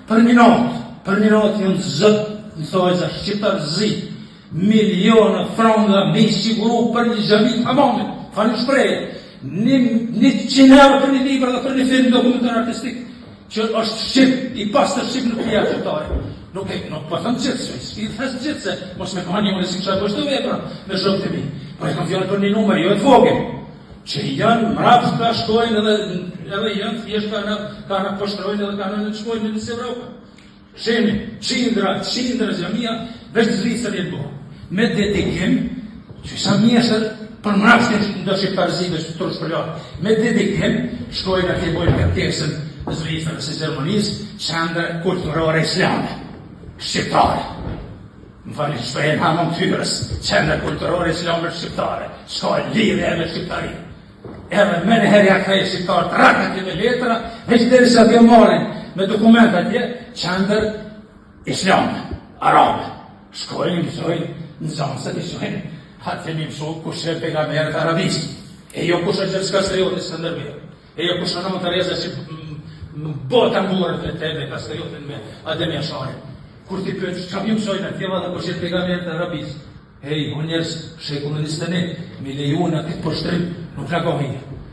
Për një natë jënë zëtë, në thoi za shqiptar zi, miliona franga me i siguru për një xhami të Hamamit, fa një shprejë, 100 euro për një libër dhe për një film dokumentar artistik, që është shqip, i pas të shqip nuk pja qëtare. Nuk po thëmë gjithë, i thesë gjithë se, mos me këma një unë si kësha bështu vepra me shokët e mi. Po e kam fjallë për një numër, jo e të vogël, që janë mrapës ka shkojnë edhe janë thjesht ka në pështrojnë edhe ka në shkojnë në nësë Evropa. Shemi, qindra xhamia, veç zrisër jetë bo. Me dedikim, që sa mjesër, për mrapës në do shqiptarëzive që të tërë shpërjarë, me dedikim, shkojnë atje bojnë kërkesën zrisër e ceremonisë, qendra kulturore islame, shqiptare. Më fali shprejnë hamon tyrës, qendra kulturore islame shqiptare, shkojnë lidhe me shqiptari. Edhe me në herja këtej shqiptarë të rakën të me letra, veç dheri sa t'ja marin me dokumentat tje, qendër islame, arabe. Shkojnë, mësojnë, në zanësët i shojnë, atë një mësu kushe pejgamberët arabisë. E jo kushe Gjerska Striotis të ndërmirë. E jo kushe në më të reza që bota murët e tebe Kastriotin me Ademja Shari. Kur ti pëtë, që kam ju mësojnë atjeva dhe kushe pejgamberët arabisë. Hej, unë njerës, shekullin 21, mi leju në këtë poshtrim, nuk në kohë